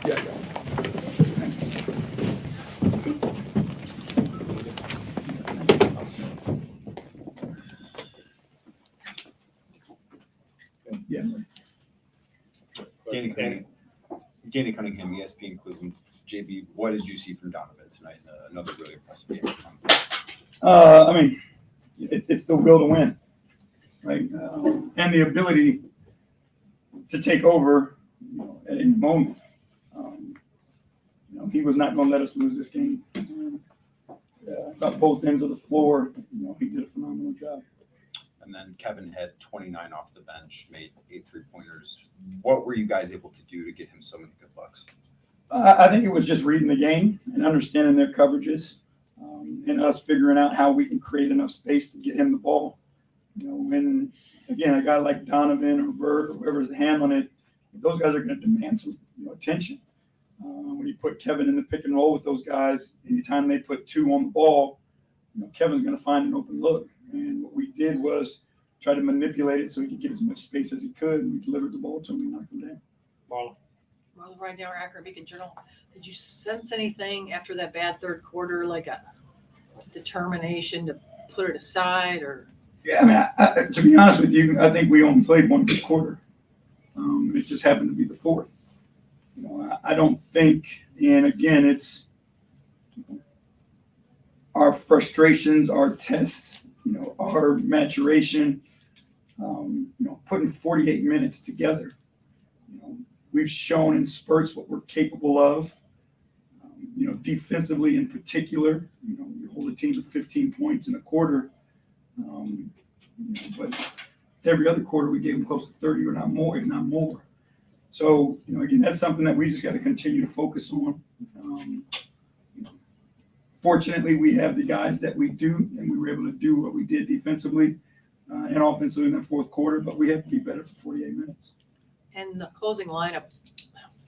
Yeah. Yeah. Danny Cunningham, ESPN Cleveland. JB, what did you see from Donovan tonight? Another really impressive game. I mean, it's the will to win, right? And the ability to take over, at any moment. He was not going to let us lose this game. About both ends of the floor, he did a phenomenal job. And then Kevin had 29 off the bench, made 8 3-pointers. What were you guys able to do to get him so many good looks? I think it was just reading the game and understanding their coverages, and us figuring out how we can create enough space to get him the ball. When, again, a guy like Donovan or Bird or whoever's handling it, those guys are going to demand some attention. When you put Kevin in the pick and roll with those guys, anytime they put 2 on the ball, Kevin's going to find an open look. And what we did was try to manipulate it so he could get as much space as he could, and we delivered the ball to him and knocked him down. Well, right now, Akron Beacon Journal, did you sense anything after that bad third quarter, like a determination to put it aside? Or Yeah, I mean, to be honest with you, I think we only played one good quarter. It just happened to be the fourth. I don't think, and again, it's our frustrations, our tests, our maturation, putting 48 minutes together. We've shown in spurts what we're capable of. Defensively in particular, we hold a team to 15 points in a quarter. But every other quarter we gave them close to 30 or not more, if not more. So, again, that's something that we just got to continue to focus on. Fortunately, we have the guys that we do, and we were able to do what we did defensively and offensively in the fourth quarter, but we have to be better for 48 minutes. and the closing lineup,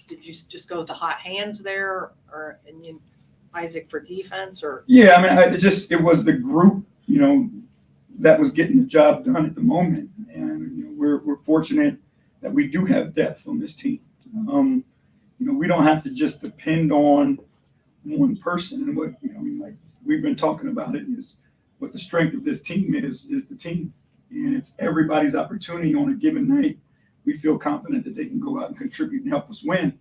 did you just go with the hot hands there, or and you, Isaac for defense, or? Yeah, I mean, it was the group, that was getting the job done at the moment, and we're fortunate that we do have depth on this team. We don't have to just depend on one person. And what like we've been talking about it, is what the strength of this team is the team, and it's everybody's opportunity on a given night. We feel confident that they can go out and contribute and help us win.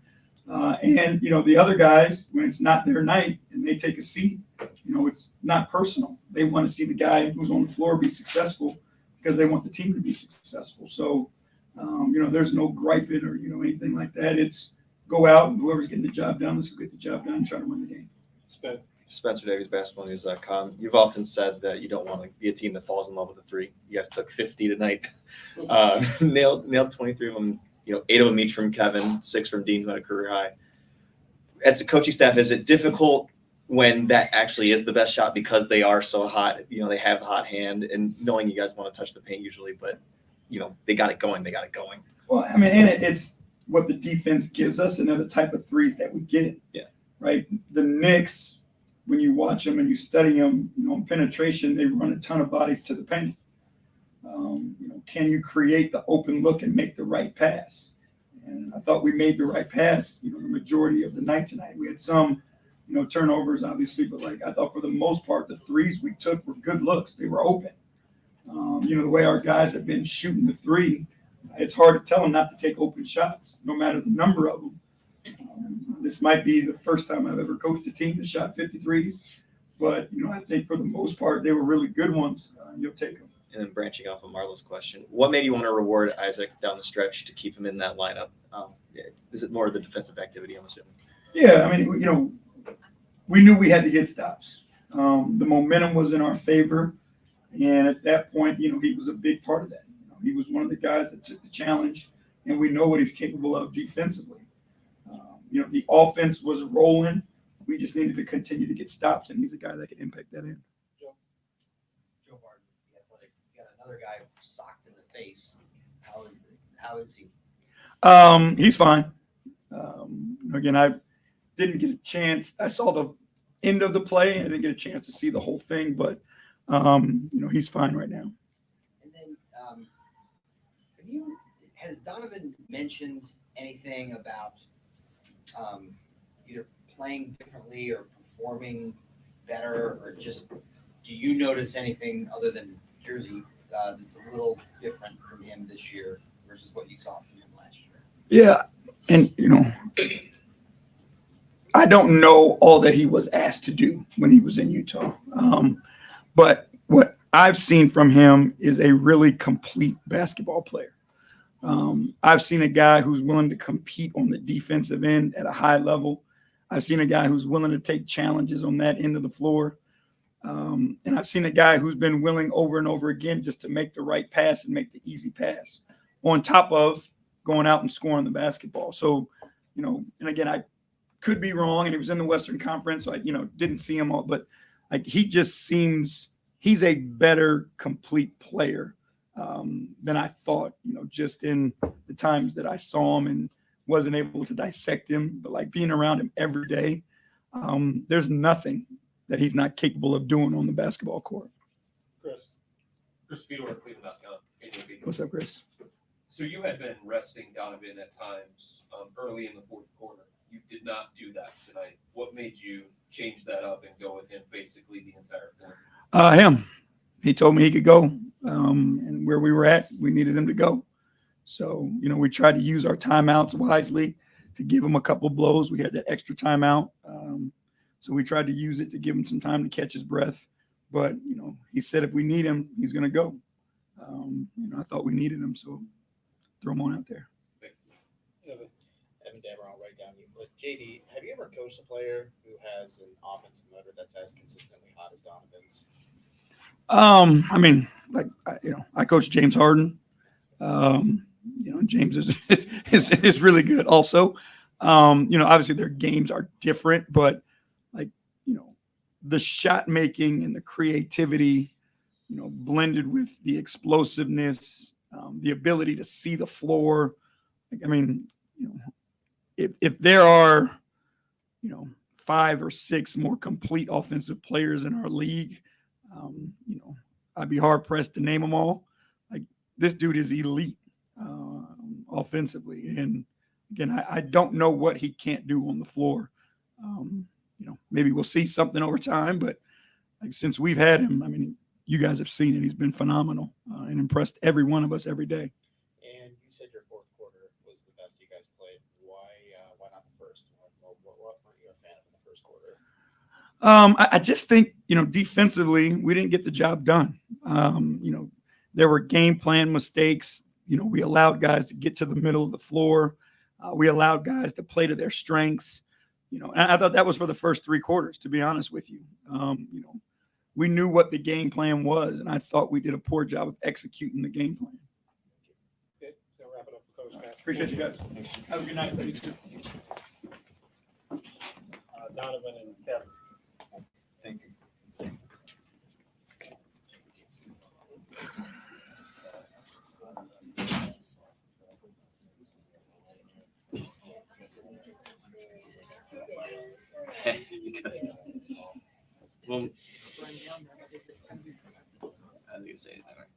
And the other guys, when it's not their night and they take a seat, it's not personal. They want to see the guy who's on the floor be successful because they want the team to be successful. So, there's no griping or anything like that. It's go out and whoever's getting the job done, let's go get the job done and try to win the game. Spencer Davies, basketballnews.com. You've often said that you don't want to be a team that falls in love with the three. You guys took 50 tonight. Nailed 23 of them. 8 of them each from Kevin, 6 from Dean, who had a career high. As the coaching staff, is it difficult when that actually is the best shot because they are so hot? They have a hot hand, and knowing you guys want to touch the paint usually, but they got it going. Well, I mean, and it's what the defense gives us, and the type of threes that we get. Yeah. Right. The Knicks, when you watch them and you study them, on penetration, they run a ton of bodies to the paint. Can you create the open look and make the right pass? And I thought we made the right pass, the majority of the night tonight. We had some, turnovers, obviously, but I thought for the most part, the threes we took were good looks. They were open. The way our guys have been shooting the three, it's hard to tell them not to take open shots, no matter the number of them. This might be the first time I've ever coached a team that shot 53s, but I think for the most part they were really good ones. You'll take them. And then branching off of Marlo's question, what made you want to reward Isaac down the stretch to keep him in that lineup? Is it more of the defensive activity, I'm assuming? Yeah, I mean, we knew we had to get stops. The momentum was in our favor, and at that point, he was a big part of that. He was one of the guys that took the challenge, and we know what he's capable of defensively. The offense was rolling. We just needed to continue to get stops, and he's a guy that can impact that end. Joe Barton, you got another guy socked in the face. How is he? He's fine. Again, I didn't get a chance. I saw the end of the play, and I didn't get a chance to see the whole thing, but he's fine right now. And then, has Donovan mentioned anything about either playing differently or performing better, or just do you notice anything other than Jersey that's a little different from him this year versus what you saw from him last year? Yeah, and I don't know all that he was asked to do when he was in Utah, but what I've seen from him is a really complete basketball player. I've seen a guy who's willing to compete on the defensive end at a high level. I've seen a guy who's willing to take challenges on that end of the floor. And I've seen a guy who's been willing over and over again just to make the right pass and make the easy pass on top of going out and scoring the basketball. So, and again, I could be wrong, and he was in the Western Conference, so I, didn't see him all, but like he just seems he's a better complete player than I thought, just in the times that I saw him and wasn't able to dissect him, but like being around him every day, there's nothing that he's not capable of doing on the basketball court. Chris Fedor, Cleveland.com. What's up, Chris? So you had been resting Donovan at times early in the fourth quarter. You did not do that tonight. What made you change that up and go with him basically the entire quarter? Him. He told me he could go, and where we were at, we needed him to go. So, we tried to use our timeouts wisely to give him a couple blows. We had that extra timeout. So we tried to use it to give him some time to catch his breath. But, he said if we need him, he's going to go. I thought we needed him, so throw him on out there. Evan Dammer, I'll write down you. But JD, have you ever coached a player who has an offensive motor that's as consistently hot as Donovan's? I coached James Harden. James is really good also. Obviously their games are different, but the shot making and the creativity, blended with the explosiveness, the ability to see the floor. If there are, 5 or 6 more complete offensive players in our league, I'd be hard pressed to name them all. Like this dude is elite offensively, and again, I don't know what he can't do on the floor. Maybe we'll see something over time, but since we've had him, you guys have seen it. He's been phenomenal and impressed every one of us every day. And you said your fourth quarter was the best you guys played. Why not the first? What weren't you a fan of in the first quarter? I just think, defensively, we didn't get the job done. There were game plan mistakes. We allowed guys to get to the middle of the floor. We allowed guys to play to their strengths. And I thought that was for the first 3 quarters, to be honest with you. We knew what the game plan was, and I thought we did a poor job of executing the game plan. Okay, so wrap it up for Coach Matt. Appreciate you guys. Have a good night. Donovan and Kevin. Thank you. Well, Run down there, but is it gonna be- I was gonna say anything. Right?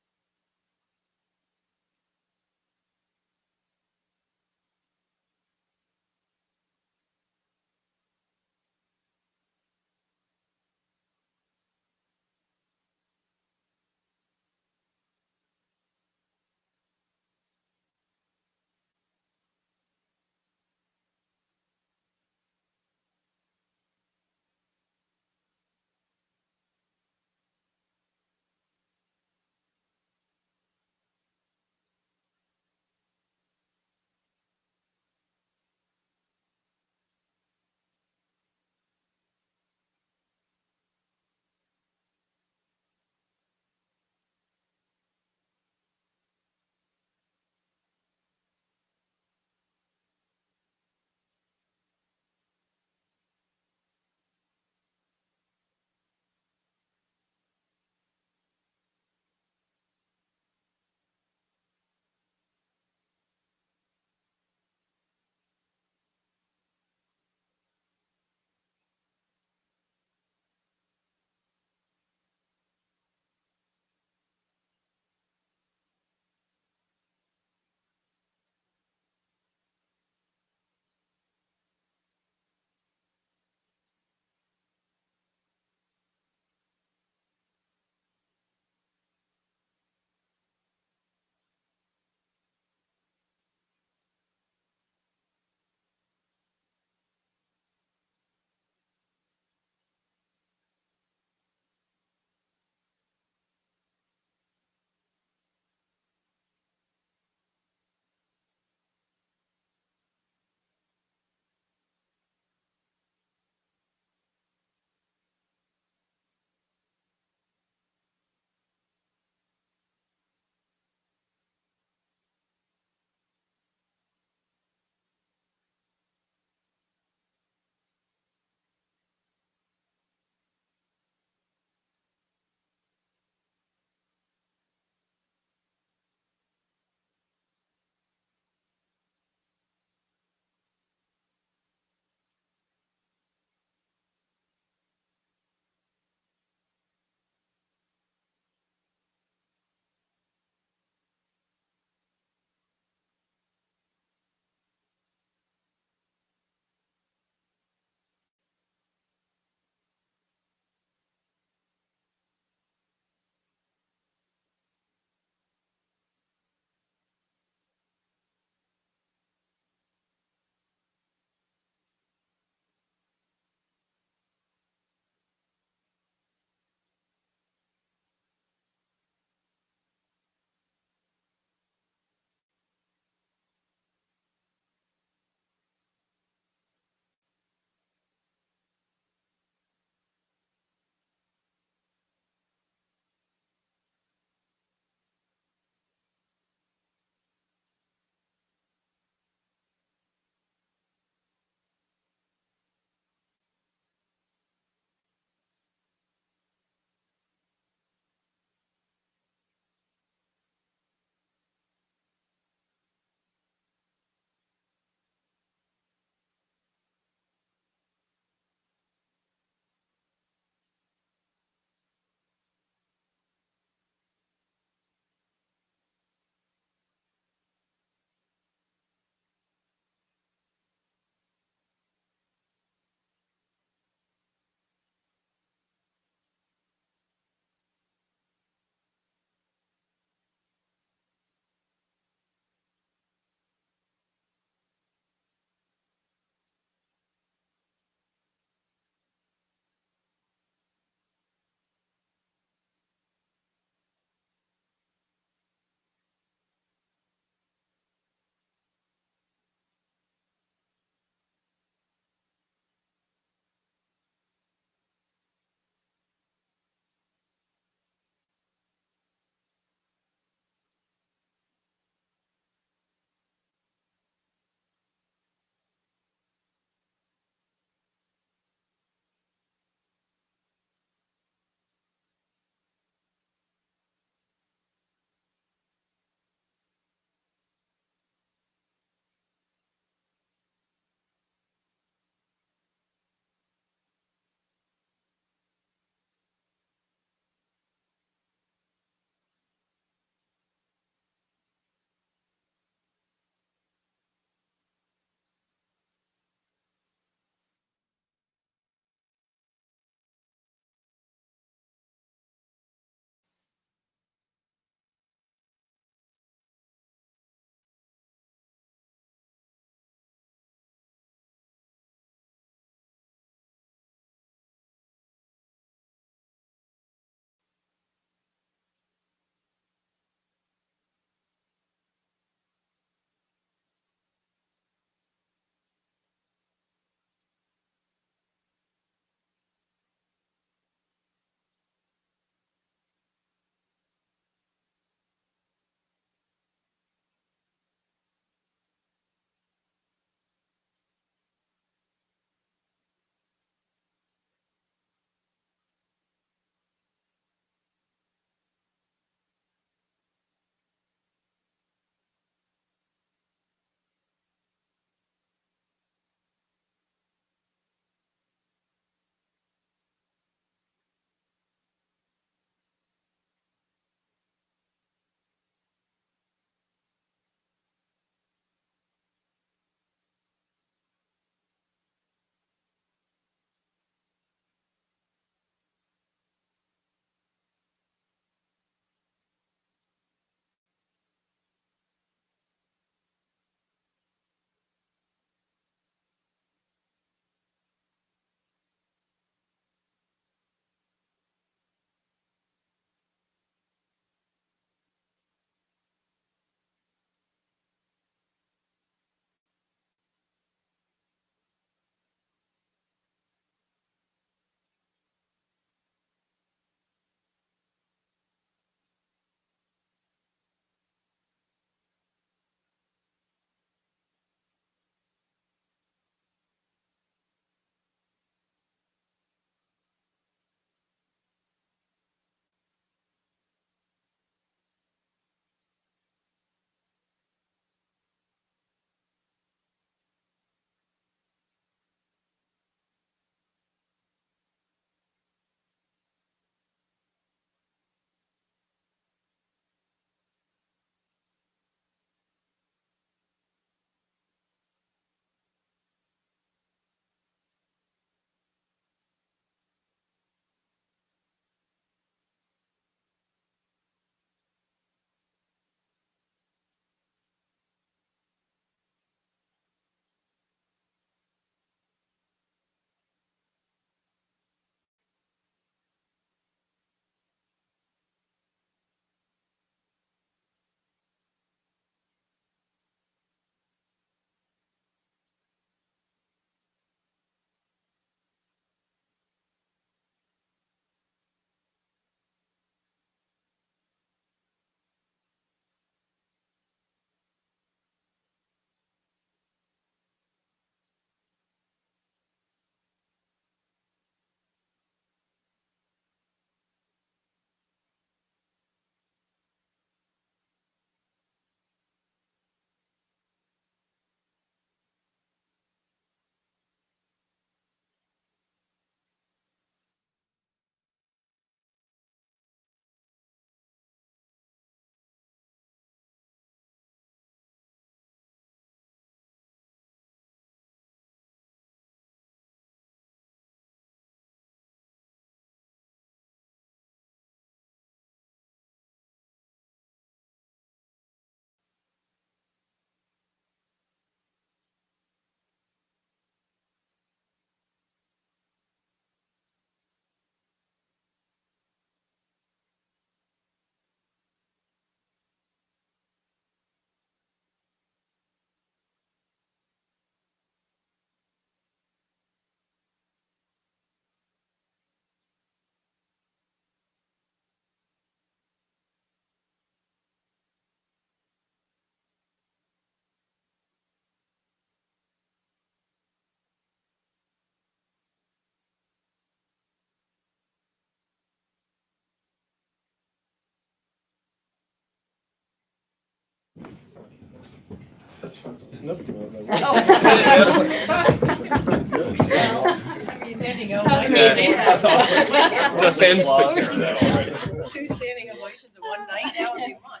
Standing Yeah. ovation. Just Fans took care of that already. Two standing ovations in one night, that would be fun.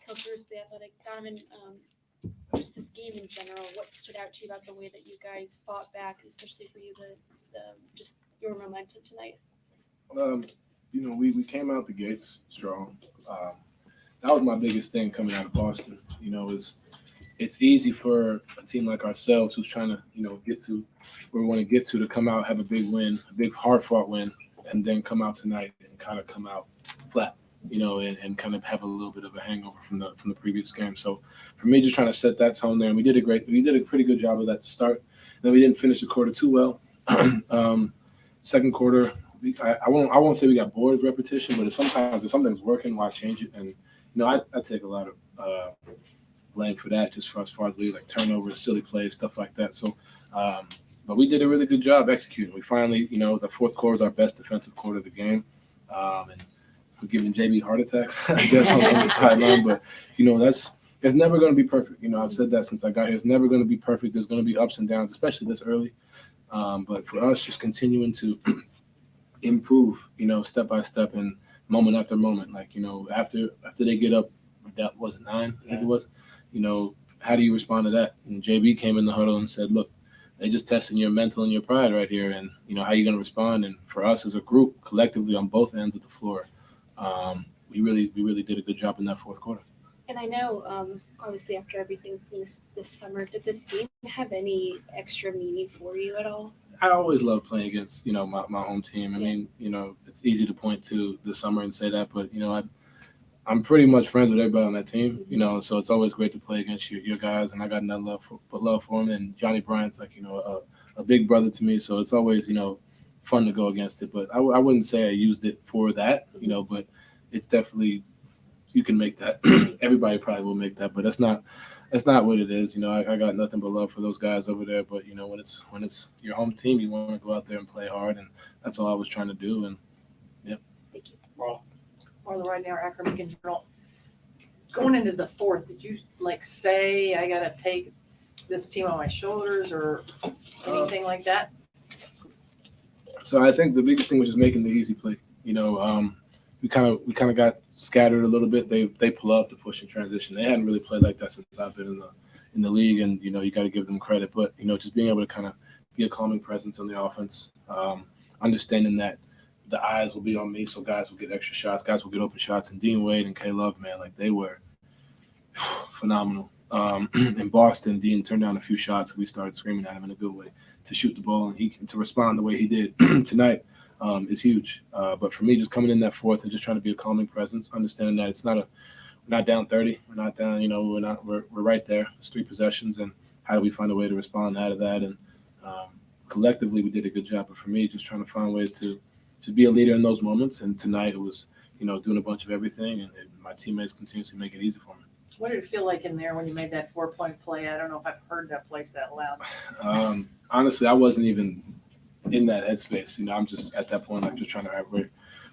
Coach the Athletic, Donovan, just this game in general, what stood out to you about the way that you guys fought back, especially for you, the just your momentum tonight? We came out the gates strong. That was my biggest thing coming out of Boston. It's easy for a team like ourselves who's trying to, get to where we want to get to come out, have a big win, a big hard-fought win, and then come out tonight and kind of come out flat, and kind of have a little bit of a hangover from the previous game. So for me, just trying to set that tone there, and we did a pretty good job of that to start. And then we didn't finish the quarter too well. Second quarter, I won't say we got bored of repetition, but sometimes if something's working, why change it? And I take a lot of blame for that, just as far as like turnovers, silly plays, stuff like that. So, but we did a really good job executing. We finally, the fourth quarter is our best defensive quarter of the game, and we're giving JB heart attacks, I guess, on the sideline. But it's never going to be perfect. I've said that since I got here. It's never going to be perfect. There's going to be ups and downs, especially this early. But for us, just continuing to improve, step by step and moment after moment. Like, after they get up, that was 9, I think it was, how do you respond to that? And JB came in the huddle and said, look, they just testing your mental and your pride right here. And, how are you going to respond? And for us as a group, collectively on both ends of the floor, we really did a good job in that fourth quarter. And I know, obviously, after everything from this summer, did this game have any extra meaning for you at all? I always love playing against, my home team. I mean, it's easy to point to the summer and say that, but, I'm pretty much friends with everybody on that team, so it's always great to play against your guys, and I got nothing but love for him. And Johnny Bryant's like, a big brother to me, so it's always, fun to go against it. But I wouldn't say I used it for that, but it's definitely, you can make that. Everybody probably will make that, but that's not what it is. I got nothing but love for those guys over there. But when it's your home team, you want to go out there and play hard, and that's all I was trying to do. And yeah. Thank you. Marla right now, Akron Beacon Journal. Going into the fourth, did you say I gotta take this team on my shoulders or anything like that? So I think the biggest thing was just making the easy play. We kind of got scattered a little bit. They pull up the push and transition. They hadn't really played like that since I've been in the league, and you got to give them credit. But just being able to kind of be a calming presence on the offense, understanding that the eyes will be on me, so guys will get extra shots, guys will get open shots. And Dean Wade and K Love, man, they were phenomenal. In Boston, Dean turned down a few shots, and we started screaming at him in a good way to shoot the ball, and to respond the way he did tonight is huge. But for me, just coming in that fourth and just trying to be a calming presence, understanding that it's we're not down 30, we're not down, we're right there. It's 3 possessions, and how do we find a way to respond out of that? And collectively, we did a good job. But for me, just trying to find ways to be a leader in those moments. And tonight it was, doing a bunch of everything, and my teammates continuously make it easy for me. What did it feel like in there when you made that 4-point play? I don't know if I've heard that place that loud. Honestly, I wasn't even in that headspace. I'm just at that point, just trying to have a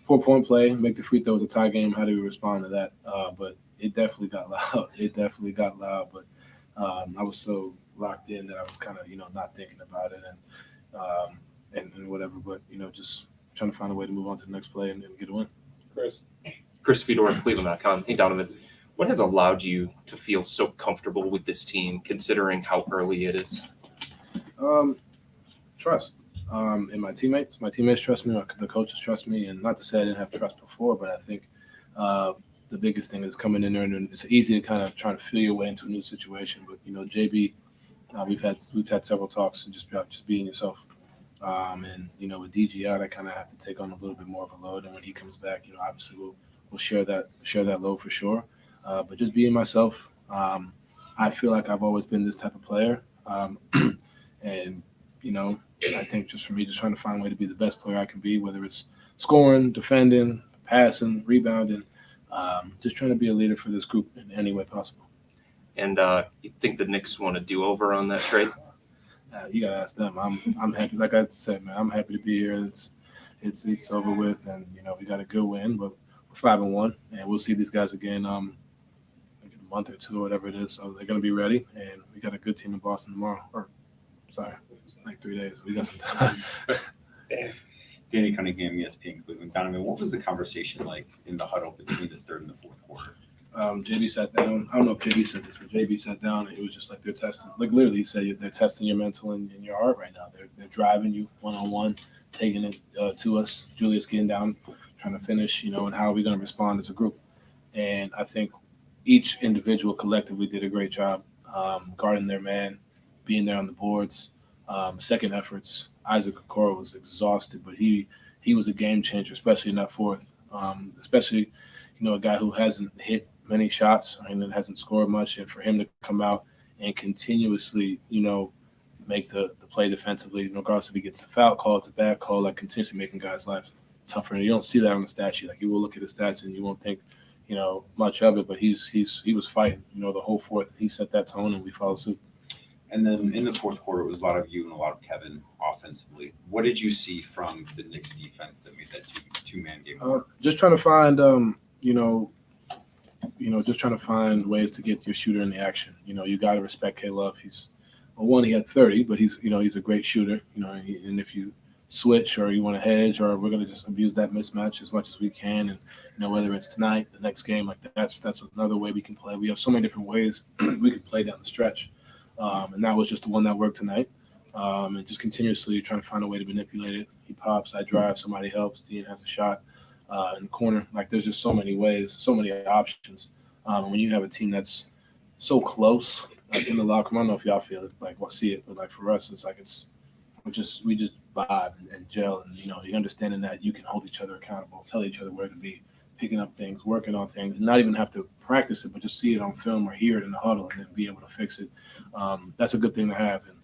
4-point play, make the free throw with a tie game. How do we respond to that? But it definitely got loud. But I was so locked in that I was kind of, not thinking about it and whatever. But, just trying to find a way to move on to the next play and get a win. Chris Fedor, Cleveland.com. Hey, Donovan, what has allowed you to feel so comfortable with this team, considering how early it is? Trust in my teammates. My teammates trust me. The coaches trust me. And not to say I didn't have trust before, but I think the biggest thing is coming in there, and it's easy to kind of try to feel your way into a new situation. But JB, we've had several talks and just being yourself. And with DG out, I kind of have to take on a little bit more of a load. And when he comes back, obviously we'll share that load for sure. But just being myself, I feel like I've always been this type of player. And I think just for me, just trying to find a way to be the best player I can be, whether it's scoring, defending, passing, rebounding, just trying to be a leader for this group in any way possible. And you think the Knicks want to do over on that trade? You gotta ask them. I'm happy. Like I said, man, I'm happy to be here. It's over with, and we got a good win, but we're 5-1, and we'll see these guys again like in a month or two or whatever it is. So they're going to be ready, and we got a good team in Boston tomorrow. Like 3 days. We got some time. Danny Cunningham, ESPN Cleveland. Donovan, what was the conversation like in the huddle between the third and the fourth quarter? JB sat down. I don't know if JB said this, but JB sat down and he was just like, they're testing. Like literally, he said they're testing your mental and your heart right now. They're driving you one-on-one, taking it to us. Julius getting down, trying to finish, and how are we going to respond as a group? And I think each individual collectively did a great job guarding their man, being there on the boards, second efforts. Isaac Okoro was exhausted, but he was a game changer, especially in that fourth. Especially, a guy who hasn't hit many shots and hasn't scored much, and for him to come out and continuously, make the play defensively, regardless if he gets the foul call, it's a bad call, like continuously making guys' lives tougher. And you don't see that on the stat sheet. Like you will look at the stats and you won't think, much of it, but he was fighting, the whole fourth. He set that tone and we followed suit. And then in the fourth quarter, it was a lot of you and a lot of Kevin offensively. What did you see from the Knicks defense that made that two-man game work? Just trying to find, just trying to find ways to get your shooter in the action. You got to respect K-Love. He had 30, but he's a great shooter. And if you switch or you want to hedge, or we're going to just abuse that mismatch as much as we can. And, whether it's tonight, the next game, like that's another way we can play. We have so many different ways we can play down the stretch. And that was just the one that worked tonight. And just continuously trying to find a way to manipulate it. He pops, I drive, somebody helps, Dean has a shot in the corner. Like there's just so many ways, so many options. And when you have a team that's so close, like in the locker room, I don't know if y'all feel it, like see it, but like for us, it's like we just vibe and gel, and you understanding that you can hold each other accountable, tell each other where to be, picking up things, working on things, and not even have to practice it, but just see it on film or hear it in the huddle and then be able to fix it. That's a good thing to have, and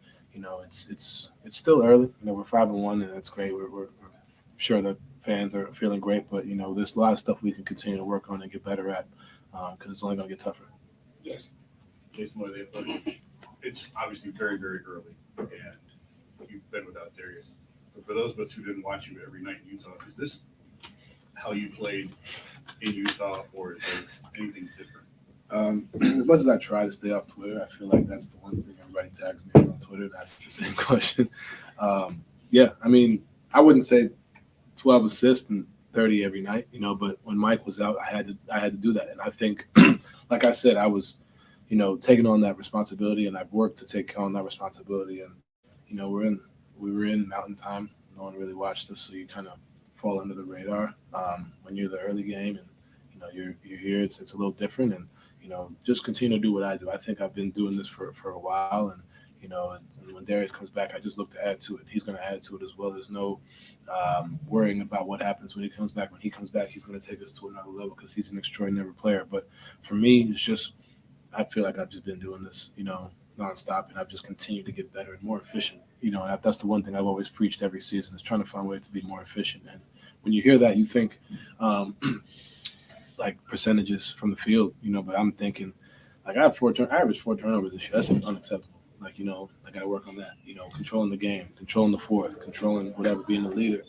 it's still early. We're 5-1, and that's great. We're sure that fans are feeling great, but there's a lot of stuff we can continue to work on and get better at because it's only going to get tougher. Jason Lloyd, it's obviously very, very early, and you've been without Darius. But for those of us who didn't watch you every night in Utah, is this how you played in Utah, or is there anything different? As much as I try to stay off Twitter, I feel like that's the one thing everybody tags me on Twitter. That's the same question. I wouldn't say 12 assists and 30 every night, but when Mike was out, I had to do that. And I think, like I said, I was, taking on that responsibility, and I've worked to take on that responsibility. And, we were in Mountain Time. No one really watched us, so you kind of fall under the radar when you're the early game, and you're here. It's a little different, and just continue to do what I do. I think I've been doing this for a while, and and when Darius comes back, I just look to add to it. He's going to add to it as well. There's no worrying about what happens when he comes back. When he comes back, he's going to take us to another level because he's an extraordinary player. But for me, it's just I feel like I've just been doing this, nonstop, and I've just continued to get better and more efficient. And that's the one thing I've always preached every season is trying to find ways to be more efficient. And when you hear that, you think like percentages from the field, but I'm thinking like I averaged 4 turnovers this year. That's unacceptable. Like, I got to work on that, controlling the game, controlling the fourth, controlling whatever, being the leader,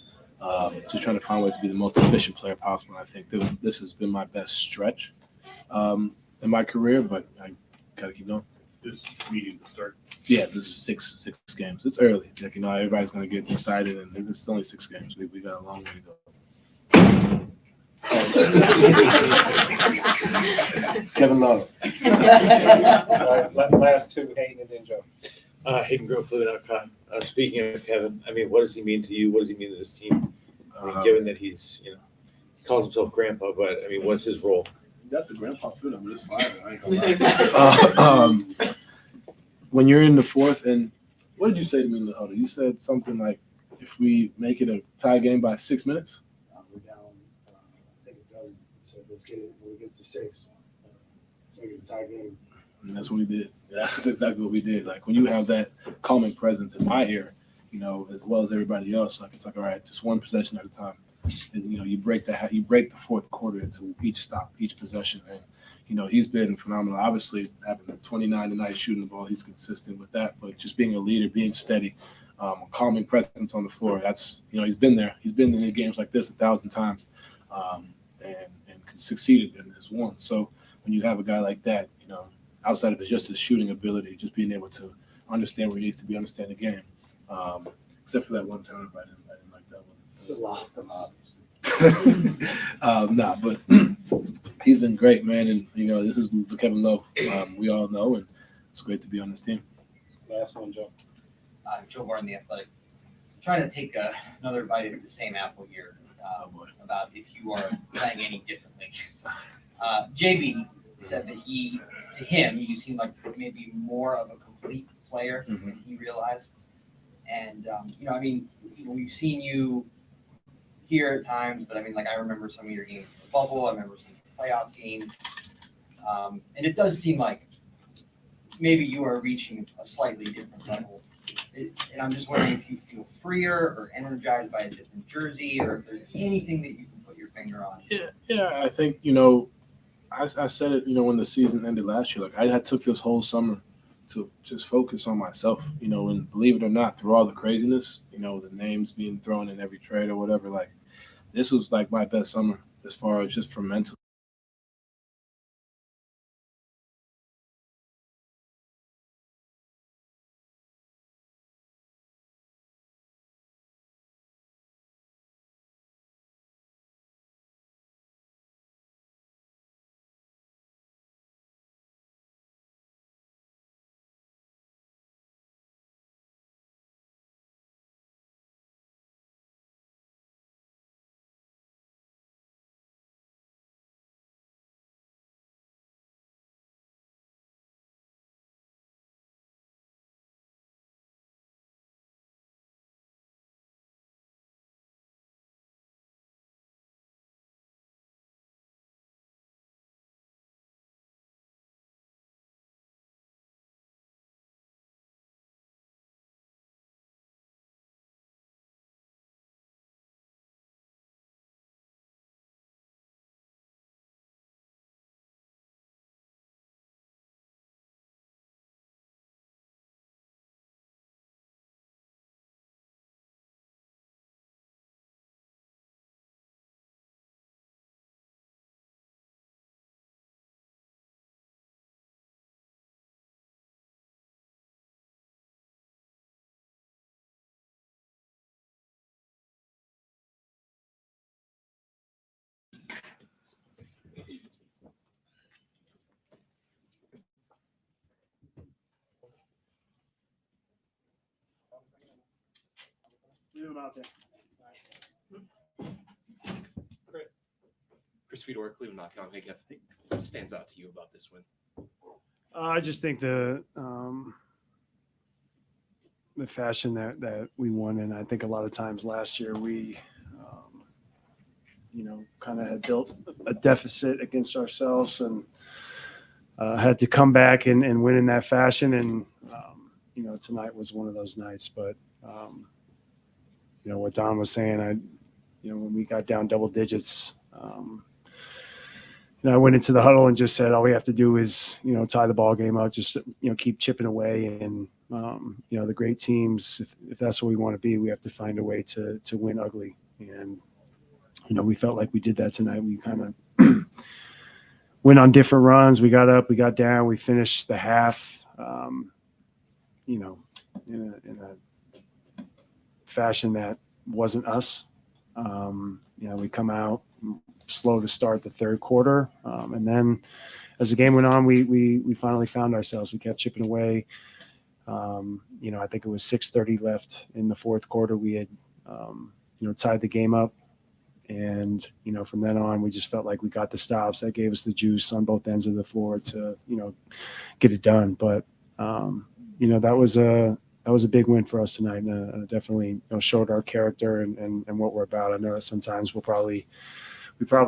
just trying to find ways to be the most efficient player possible. And I think this has been my best stretch in my career, but I got to keep going. This meeting to start. Yeah, this is six games. It's early. Like, everybody's going to get excited, and it's only 6 games. We got a long way to go. Kevin Love. All right, last 2, Hayden and then Joe. Hayden Grove, Fluid.com. Speaking of Kevin, what does he mean to you? What does he mean to this team? Given that he's, he calls himself grandpa, but what's his role? Got the grandpa food. I'm just fine. I ain't gonna lie. When you're in the fourth, and what did you say to me in the huddle? You said something like, if we make it a tie game by 6 minutes. We're down, I think a dozen. So let's get it when we get to 6. Let's make it a tie game. And that's what we did. That's exactly what we did. Like when you have that calming presence in my ear, as well as everybody else, like it's like, all right, just one possession at a time. And, you break the fourth quarter into each stop, each possession, and he's been phenomenal. Obviously, having 29 tonight, shooting the ball, he's consistent with that. But just being a leader, being steady, a calming presence on the floor. That's he's been there. He's been in games like this 1,000 times, and succeeded and has won. So when you have a guy like that, outside of just his shooting ability, just being able to understand where he needs to be, understand the game. Except for that one time, I didn't like that one. But he's been great, man. And this is the Kevin Love we all know, and it's great to be on this team. Last one, Joe. Joe Horn, The Athletic. Trying to take another bite of the same apple here about if you are playing any differently. JB said that to him, you seem like maybe more of a complete player than he realized. And, we've seen you here at times, but I remember some of your games in the bubble. I remember some playoff games. And it does seem like maybe you are reaching a slightly different level. And I'm just wondering if you feel freer or energized by a different jersey, or if there's anything that you can put your finger on. Yeah, I think, I said it, when the season ended last year, I took this whole summer to just focus on myself, and believe it or not, through all the craziness, the names being thrown in every trade or whatever, this was my best summer as far as just for mental. Leave him out there. Chris Fedor, Cleveland Knockout. Hey, Kev, what stands out to you about this win? I just think the fashion that we won in. I think a lot of times last year we, kind of had built a deficit against ourselves and had to come back and win in that fashion. And, tonight was one of those nights. But, what Don was saying, when we got down double digits, I went into the huddle and just said, all we have to do is, tie the ball game up, just, keep chipping away. And, the great teams, if that's what we want to be, we have to find a way to win ugly. And, we felt like we did that tonight. We kind of went on different runs. We got up, we got down, we finished the half, in a fashion that wasn't us. We come out slow to start the third quarter. And then as the game went on, we finally found ourselves. We kept chipping away. I think it was 6:30 left in the fourth quarter. We had, tied the game up. And, from then on, we just felt like we got the stops. That gave us the juice on both ends of the floor to, get it done. But, that was a big win for us tonight. And definitely showed our character and what we're about. I know that sometimes we probably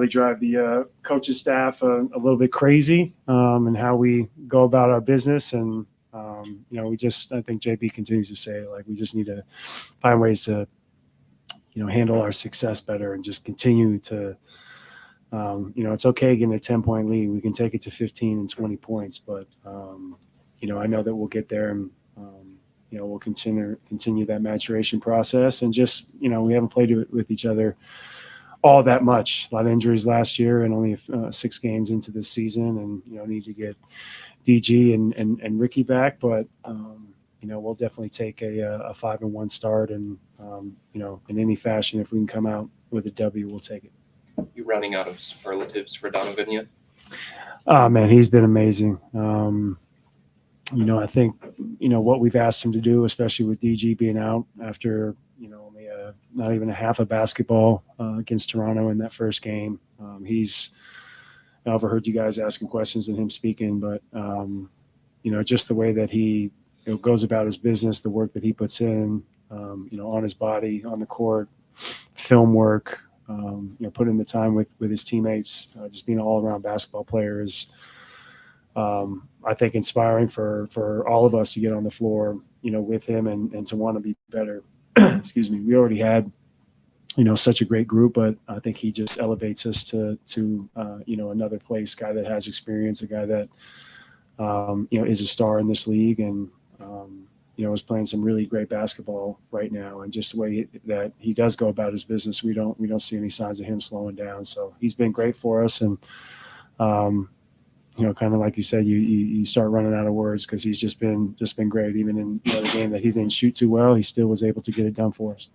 drive the coaching staff a little bit crazy in how we go about our business. And, I think JB continues to say, we just need to find ways to, handle our success better and just continue to, it's okay getting a 10-point lead. We can take it to 15 and 20 points, but, I know that we'll get there and, we'll continue that maturation process and just, we haven't played with each other all that much. A lot of injuries last year, and only 6 games into this season, and need to get DG and Ricky back. But we'll definitely take a 5-1 start, and in any fashion, if we can come out with a W, we'll take it. You running out of superlatives for Donovan yet? Oh man, he's been amazing. I think what we've asked him to do, especially with DG being out after only not even a half of basketball against Toronto in that first game. I overheard you guys asking questions and him speaking, but just the way that he goes about his business, the work that he puts in, on his body, on the court, film work, putting the time with his teammates, just being an all-around basketball player is, I think, inspiring for all of us to get on the floor, with him and to want to be better. Excuse me. We already had, such a great group, but I think he just elevates us to another place. Guy that has experience, a guy that is a star in this league, and is playing some really great basketball right now. And just the way that he does go about his business, we don't see any signs of him slowing down. So he's been great for us, and kind of like you said, you start running out of words because he's just been great. Even in the game that he didn't shoot too well, he still was able to get it done for us.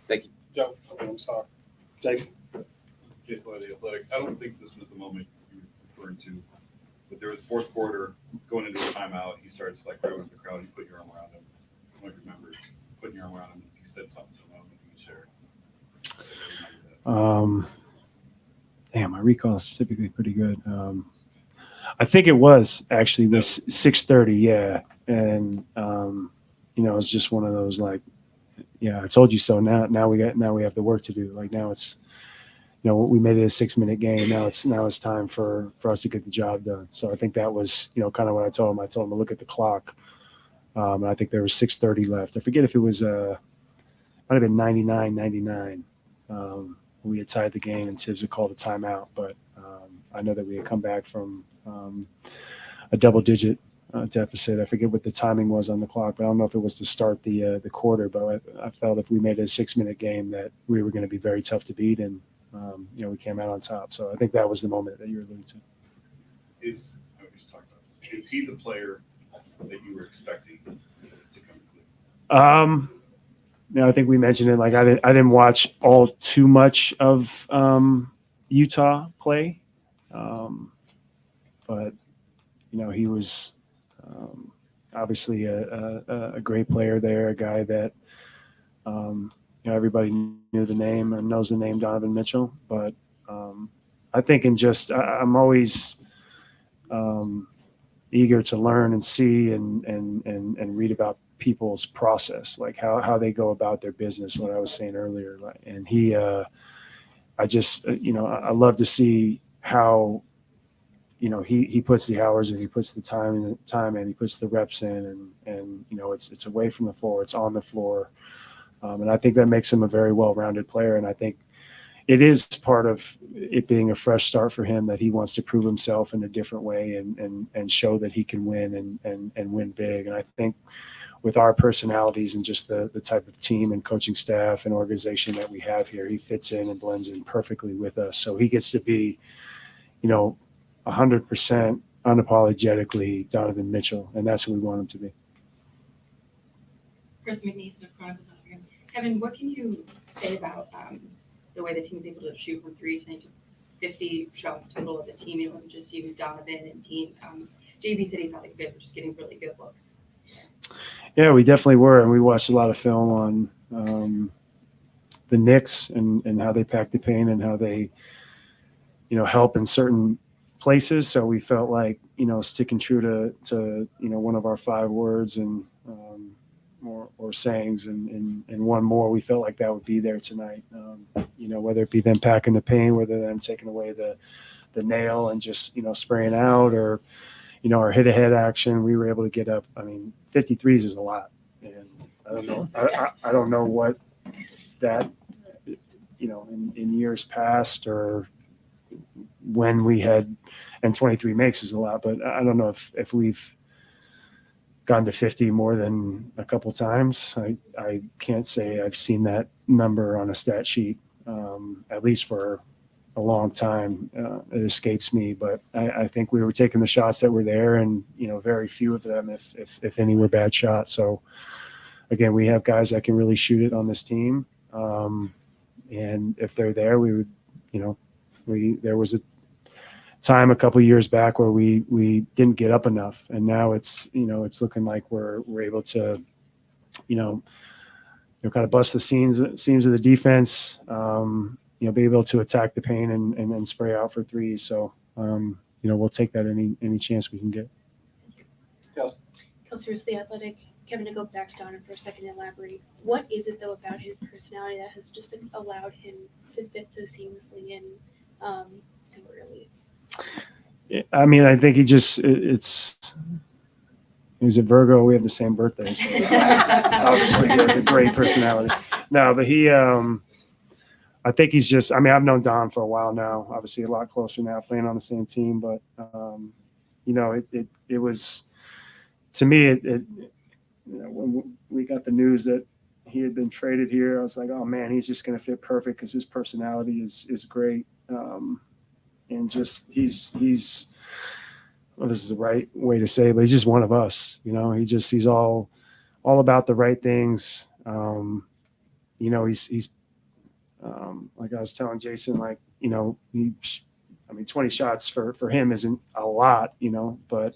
Thank you. Joe, I'm sorry. Jason. Jason Lloyd, The Athletic. I don't think this was the moment you were referring to, but there was fourth quarter going into a timeout. He starts right with the crowd. You put your arm around him. I don't remember putting your arm around him. You said something to him. I don't think you can share. My recall is typically pretty good. I think it was actually this 6:30, yeah, and it's just one of those I told you so. Now we have the work to do. Now it's we made it a 6-minute game. Now it's time for us to get the job done. So I think that was kind of what I told him. I told him to look at the clock, and I think there was 6:30 left. I forget if it was might have been 99-99. We had tied the game, and Tibbs had called a timeout, but I know that we had come back from a double-digit deficit. I forget what the timing was on the clock, but I don't know if it was to start the quarter. But I felt if we made it a 6-minute game that we were going to be very tough to beat, and we came out on top. So I think that was the moment that you were alluding to. Is he the player that you were expecting to come to? I think we mentioned it. I didn't watch all too much of Utah play, but he was obviously a great player there, a guy that everybody knew the name and knows the name Donovan Mitchell. But I think I'm always eager to learn and see and read about people's process, how they go about their business, what I was saying earlier. And I love to see how he puts the hours in, he puts the time in, he puts the reps in, and it's away from the floor, it's on the floor, and I think that makes him a very well-rounded player. And I think it is part of it being a fresh start for him that he wants to prove himself in a different way and show that he can win and win big. And I think with our personalities and just the type of team and coaching staff and organization that we have here, he fits in and blends in perfectly with us. So he gets to be, 100% unapologetically Donovan Mitchell, and that's who we want him to be. Chris McNeese of Chronicles. Kevin, what can you say about the way the team was able to shoot from three tonight to 50 shots total as a team? It wasn't just you, Donovan, and team. JB said he felt like you guys were just getting really good looks. Yeah, we definitely were, and we watched a lot of film on the Knicks and how they pack the paint and how they, help in certain places. So we felt like, sticking true to one of our 5 words and or sayings and one more, we felt like that would be there tonight. Whether it be them packing the paint, whether them taking away the nail and just, spraying out, or, our hit ahead action, we were able to get up. 53s is a lot. And I don't know. I don't know what that, in years past or when we had, and 23 makes is a lot, but I don't know if we've gone to 50 more than a couple times. I can't say I've seen that number on a stat sheet. at least for a long time. It escapes me, but I think we were taking the shots that were there, and very few of them, if any, were bad shots. So again, we have guys that can really shoot it on this team, and if they're there, we would, there was a time a couple years back where we didn't get up enough, and now it's looking like we're able to kind of bust the seams of the defense, be able to attack the paint and then spray out for threes. So we'll take that any chance we can get. Kelsey, The Athletic. Kevin, to go back to Donovan for a second and elaborate, what is it though about his personality that has just allowed him to fit so seamlessly in so early? I mean, I think he's a Virgo. We have the same birthday, so obviously he has a great personality. No, but I think he's just, I've known Don for a while now, obviously a lot closer now, playing on the same team, but it was, to me, when we got the news that he had been traded here, I was like, oh man, he's just going to fit perfect because his personality is great. And just he's well, this is the right way to say it, but he's just one of us. He's all about the right things. He's like I was telling Jason, 20 shots for him isn't a lot, but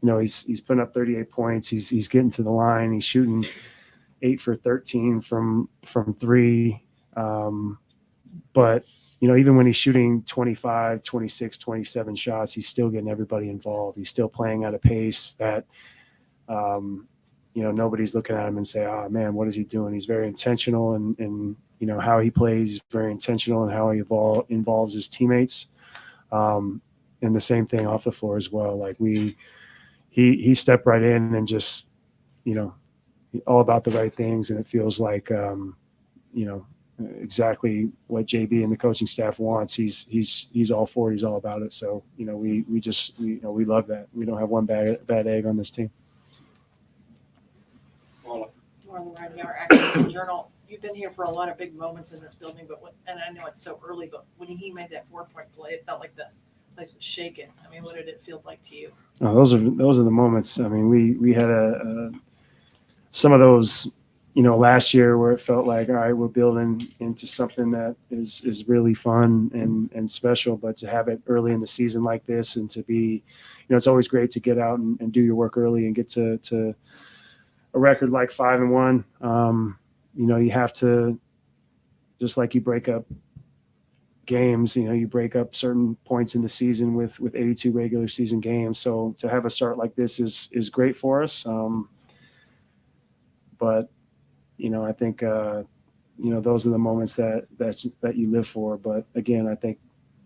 he's putting up 38 points. He's getting to the line. He's shooting 8 for 13 from three. But even when he's shooting 25, 26, 27 shots, he's still getting everybody involved. He's still playing at a pace that, nobody's looking at him and say, oh man, what is he doing? He's very intentional and how he plays. He's very intentional in how he involves his teammates. And the same thing off the floor as well. He stepped right in and just, all about the right things. And it feels like, exactly what JB and the coaching staff wants. He's all for it. He's all about it. So, we love that. We don't have one bad egg on this team. More than writing our academic journal. You've been here for a lot of big moments in this building, and I know it's so early, but when he made that 4-point play, it felt like the place was shaking. What did it feel like to you? Oh, those are the moments. We had some of those, last year where it felt like, all right, we're building into something that is really fun and special, but to have it early in the season like this and to be, it's always great to get out and do your work early and get to a record like 5-1. You have to, just like you break up games, you break up certain points in the season with 82 regular season games. So to have a start like this is great for us. But I think those are the moments that you live for. But again, I think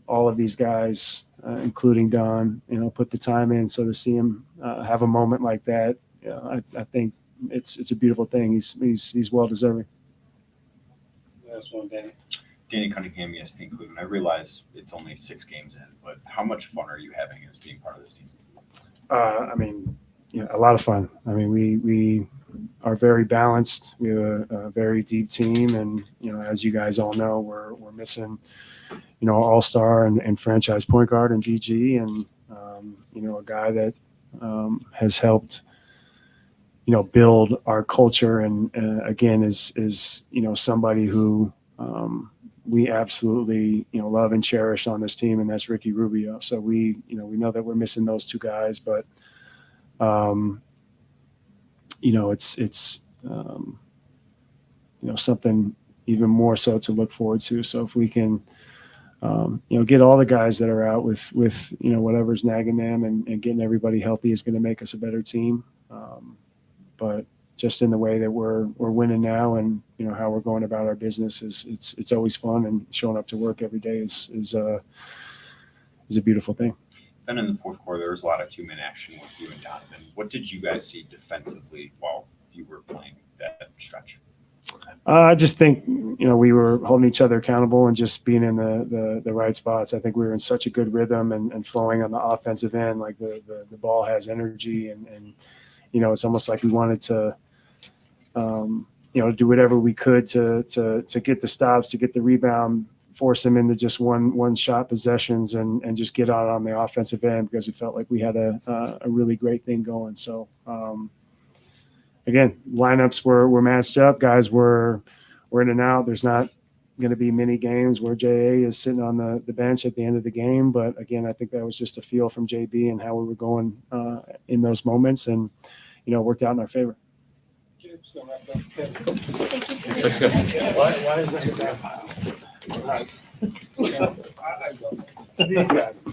all of these guys, including Don, put the time in. So to see him have a moment like that, I think it's a beautiful thing. He's well deserving. Last one, Danny. Danny Cunningham, ESPN Cleveland. I realize it's only 6 games in, but how much fun are you having as being part of this team? A lot of fun. We are very balanced. We have a very deep team, and as you guys all know, we're missing all-star and franchise point guard and VG, and a guy that has helped build our culture, and again is somebody who we absolutely love and cherish on this team, and that's Ricky Rubio. So we know that we're missing those two guys, but it's something even more so to look forward to. So if we can get all the guys that are out with whatever's nagging them and getting everybody healthy is going to make us a better team. But just in the way that we're winning now and how we're going about our business it's always fun, and showing up to work every day is a beautiful thing. Then in the fourth quarter, there was a lot of 2-man action with you and Donovan. What did you guys see defensively while you were playing that stretch? I just think we were holding each other accountable and just being in the right spots. I think we were in such a good rhythm and flowing on the offensive end. Like the ball has energy, and it's almost like we wanted to do whatever we could to get the stops, to get the rebound, force them into just one shot possessions, and just get out on the offensive end, because we felt like we had a really great thing going. So again, lineups were matched up. Guys were in and out. There's not going to be many games where JA is sitting on the bench at the end of the game. But again, I think that was just a feel from JB and how we were going in those moments, and it worked out in our favor. Thank you. Thanks, guys. Why is that? These guys.